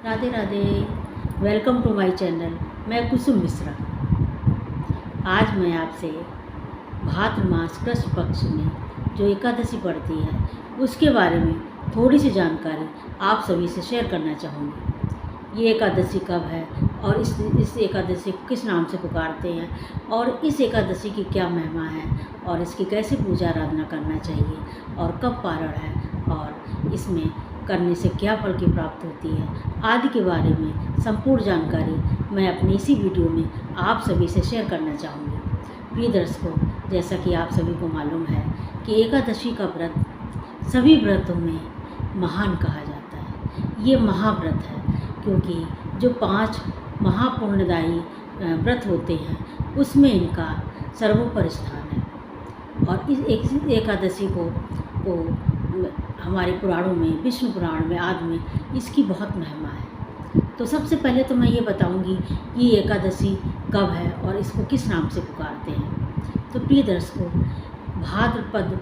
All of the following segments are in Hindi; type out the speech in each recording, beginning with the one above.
Radhe Radhe. Welcome to my channel. मैं कुसुम मिश्रा। आज मैं आपसे भाद्र मास कृष्ण पक्ष में जो एकादशी पड़ती है उसके बारे में थोड़ी सी जानकारी आप सभी से शेयर करना चाहूँगी। ये एकादशी कब है और इस एकादशी को किस नाम से पुकारते हैं और इस एकादशी की क्या महिमा है और इसकी कैसे पूजा आराधना करना चाहिए और कब पारण है और इसमें करने से क्या फल की प्राप्ति होती है आदि के बारे में संपूर्ण जानकारी मैं अपनी इसी वीडियो में आप सभी से शेयर करना चाहूँगी। प्रिय दर्शकों, जैसा कि आप सभी को मालूम है कि एकादशी का व्रत सभी व्रतों में महान कहा जाता है। ये महाव्रत है क्योंकि जो 5 महापुण्यदायी व्रत होते हैं उसमें इनका सर्वोपरि स्थान है। और इस एकादशी को हमारे पुराणों में, विष्णु पुराण में आदि में इसकी बहुत महिमा है। तो सबसे पहले तो मैं ये बताऊंगी कि ये एकादशी कब है और इसको किस नाम से पुकारते हैं। तो प्रिय दर्शकों, भाद्रपद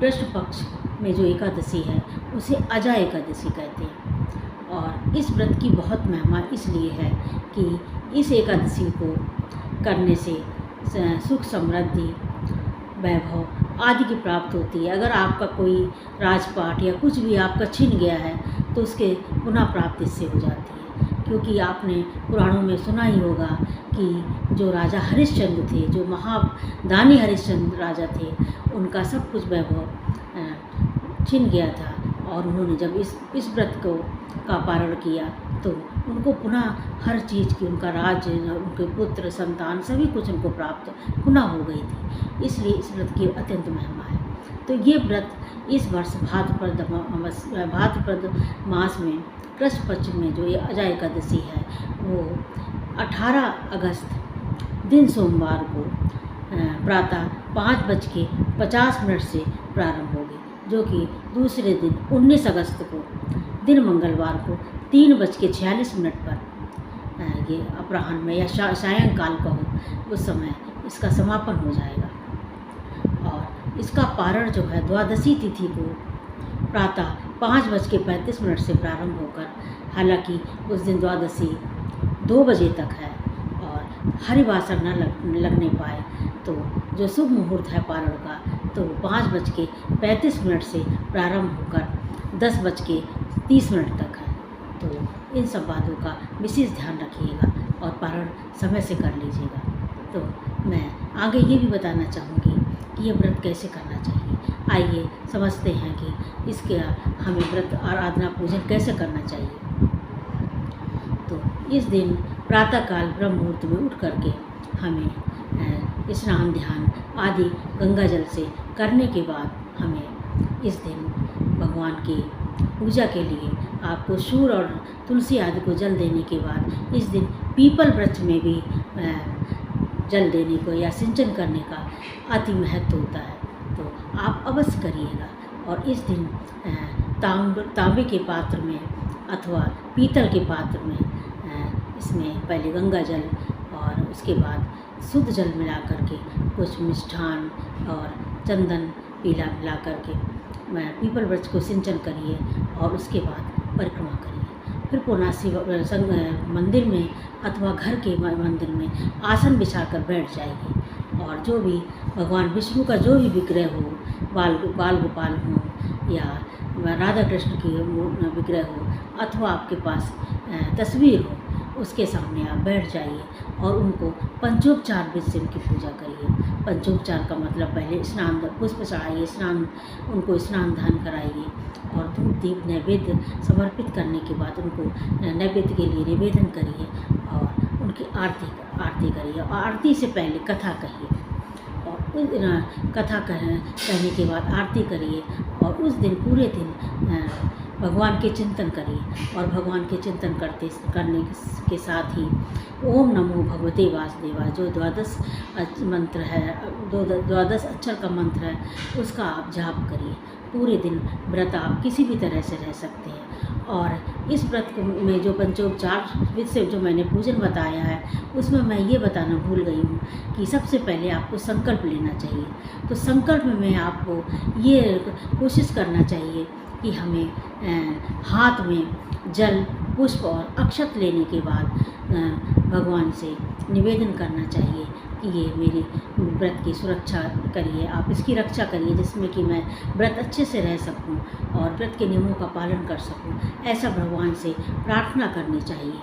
कृष्ण पक्ष में जो एकादशी है उसे अजा एकादशी कहते हैं। और इस व्रत की बहुत महिमा इसलिए है कि इस एकादशी को करने से सुख समृद्धि वैभव आदि की प्राप्त होती है। अगर आपका कोई राजपाट या कुछ भी आपका छिन गया है तो उसके पुनः प्राप्ति इससे हो जाती है। क्योंकि आपने पुराणों में सुना ही होगा कि जो राजा हरिश्चंद्र थे, जो महादानी हरिश्चंद्र राजा थे, उनका सब कुछ वैभव छिन गया था और उन्होंने जब इस व्रत का पारण किया तो उनको पुनः हर चीज़ की, उनका राज्य, उनके पुत्र संतान सभी कुछ उनको प्राप्त पुनः हो गई थी। इसलिए इस व्रत की अत्यंत महिमा है। तो ये व्रत इस वर्ष भाद्रपद मास में कृष्ण पक्ष में जो ये अजा एकादशी है वो 18 अगस्त दिन सोमवार को प्रातः 5:50 से प्रारंभ होगी, जो कि दूसरे दिन 19 अगस्त को दिन मंगलवार को 3:46 पर ये अपराह्न में या सायंकाल का हो उस समय इसका समापन हो जाएगा। और इसका पारण जो है द्वादशी तिथि को प्रातः 5:35 से प्रारंभ होकर, हालांकि उस दिन द्वादशी 2 बजे तक है और हरिवासर न लगने पाए तो जो शुभ मुहूर्त है पारण का तो 5:35 से प्रारंभ होकर 10:30 तक है। तो इन सब बातों का विशेष ध्यान रखिएगा और पारण समय से कर लीजिएगा। तो मैं आगे ये भी बताना चाहूँगी कि ये व्रत कैसे करना चाहिए। आइए समझते हैं कि इसके हमें व्रत आराधना पूजन कैसे करना चाहिए। तो इस दिन प्रातःकाल ब्रह्म मुहूर्त में उठ करके हमें स्नान ध्यान आदि गंगा जल से करने के बाद हमें इस दिन भगवान की पूजा के लिए आपको सूर्य और तुलसी आदि को जल देने के बाद इस दिन पीपल वृक्ष में भी जल देने को या सिंचन करने का अति महत्व होता है। तो आप अवश्य करिएगा। और इस दिन तांबे के पात्र में अथवा पीतल के पात्र में इसमें पहले गंगा जल और उसके बाद शुद्ध जल मिला करके कुछ मिष्ठान और चंदन पीला मिला करके पीपल वृक्ष को सिंचन करिए और उसके बाद परिक्रमा करिए। फिर पुनः मंदिर में अथवा घर के मंदिर में आसन बिछाकर बैठ जाइए और जो भी भगवान विष्णु का जो भी विग्रह हो, बाल गोपाल हो या राधा कृष्ण की विग्रह हो अथवा आपके पास तस्वीर हो, उसके सामने आप बैठ जाइए और उनको पंचोपचार विधि से उनकी पूजा करिए। पंचोपचार का मतलब पहले स्नान पुष्प चढ़ाइए, उनको स्नान दान कराइए और धूप दीप नैवेद्य समर्पित करने के बाद उनको नैवेद्य के लिए निवेदन करिए और उनकी आरती करिए। और आरती से पहले कथा कहिए और उस दिन कथा कहने के बाद आरती करिए और उस दिन पूरे दिन भगवान के चिंतन करिए। और भगवान के चिंतन करने के साथ ही ओम नमो भगवते वासुदेवाय जो 12 मंत्र है, 12 अक्षर का मंत्र है, उसका आप जाप करिए। पूरे दिन व्रत आप किसी भी तरह से रह सकते हैं। और इस व्रत में जो पंचोपचार विधि से जो मैंने पूजन बताया है उसमें मैं ये बताना भूल गई हूँ कि सबसे पहले आपको संकल्प लेना चाहिए। तो संकल्प में आपको ये कोशिश करना चाहिए कि हमें हाथ में जल पुष्प और अक्षत लेने के बाद भगवान से निवेदन करना चाहिए कि ये मेरी व्रत की सुरक्षा करिए, आप इसकी रक्षा करिए, जिसमें कि मैं व्रत अच्छे से रह सकूं और व्रत के नियमों का पालन कर सकूं। ऐसा भगवान से प्रार्थना करनी चाहिए।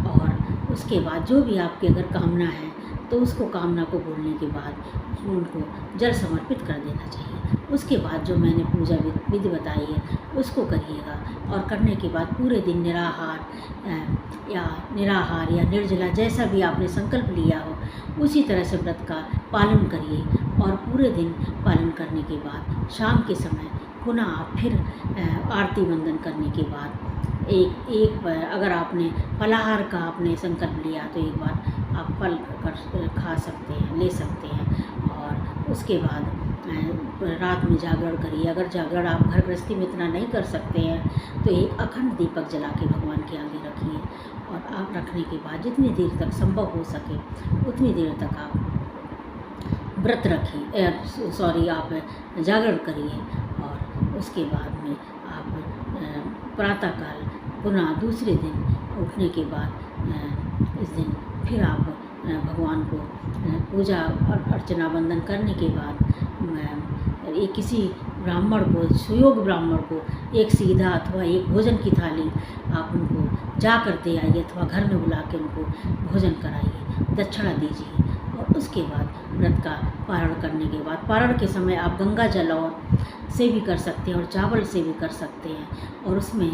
और उसके बाद जो भी आपकी अगर कामना है तो उसको कामना को बोलने के बाद उनको जल समर्पित कर देना चाहिए। उसके बाद जो मैंने पूजा विधि बताई है उसको करिएगा, और करने के बाद पूरे दिन निराहार या निर्जला जैसा भी आपने संकल्प लिया हो उसी तरह से व्रत का पालन करिए। और पूरे दिन पालन करने के बाद शाम के समय पुनः आप फिर आरती वंदन करने के बाद एक अगर आपने फलाहार का आपने संकल्प लिया तो एक बार आप फल खा सकते हैं, ले सकते हैं। और उसके बाद रात में जागरण करिए। अगर जागरण आप घर गृहस्थी में इतना नहीं कर सकते हैं तो एक अखंड दीपक जला के भगवान के आगे रखिए, और आप रखने के बाद जितनी देर तक संभव हो सके उतनी देर तक आप व्रत रखिए, आप जागरण करिए। और उसके बाद में आप प्रातःकाल पुनः दूसरे दिन उठने के बाद इस दिन फिर आप भगवान को पूजा अर्चना वंदन करने के बाद एक किसी ब्राह्मण को, सुयोग ब्राह्मण को एक सीधा अथवा एक भोजन की थाली आप उनको जा कर दे आइए, अथवा घर में बुला के उनको भोजन कराइए, दक्षिणा दीजिए। और उसके बाद व्रत का पारण करने के बाद, पारण के समय आप गंगा जल और से भी कर सकते हैं और चावल से भी कर सकते हैं। और उसमें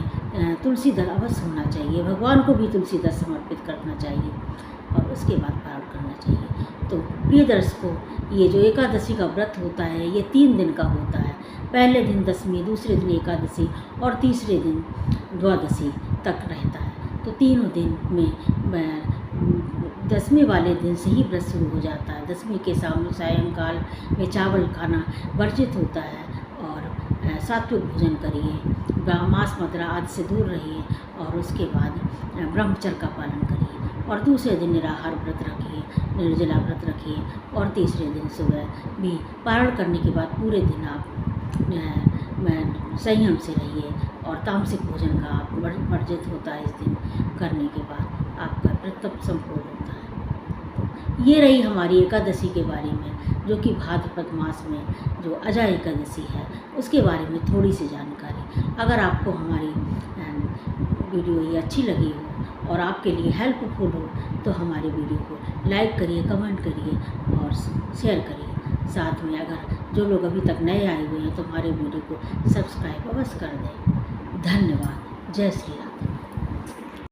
तुलसी दल अवश्य होना चाहिए, भगवान को भी तुलसी दल समर्पित करना चाहिए, और उसके बाद पारण करना चाहिए। तो प्रिय दर्शकों, ये जो एकादशी का व्रत होता है ये 3 दिन का होता है। पहले दिन दशमी, दूसरे दिन एकादशी और तीसरे दिन द्वादशी तक रहता है। तो तीनों दिन में दसवीं वाले दिन से ही व्रत शुरू हो जाता है। दसवीं के सायंकाल में चावल खाना वर्जित होता है, और सात्विक भोजन करिए, मांस मदिरा आदि से दूर रहिए, और उसके बाद ब्रह्मचर्य का पालन करिए। और दूसरे दिन निराहार व्रत रखिए, निर्जला व्रत रखिए। और तीसरे दिन सुबह भी पारण करने के बाद पूरे दिन आप संयम से रहिए, और तामसिक भोजन का आप वर्जित होता है। इस दिन करने के बाद आपका व्रत संपूर्ण होता है। ये रही हमारी एकादशी के बारे में, जो कि भाद्रपद मास में जो अजय एकादशी है उसके बारे में थोड़ी सी जानकारी। अगर आपको हमारी वीडियो ये अच्छी लगी हो और आपके लिए हेल्पफुल हो तो हमारे वीडियो को लाइक करिए, कमेंट करिए और शेयर करिए। साथ में अगर जो लोग अभी तक नए आए हुए हैं तो हमारे वीडियो को सब्सक्राइब अवश्य कर दें। धन्यवाद। जय श्री राम।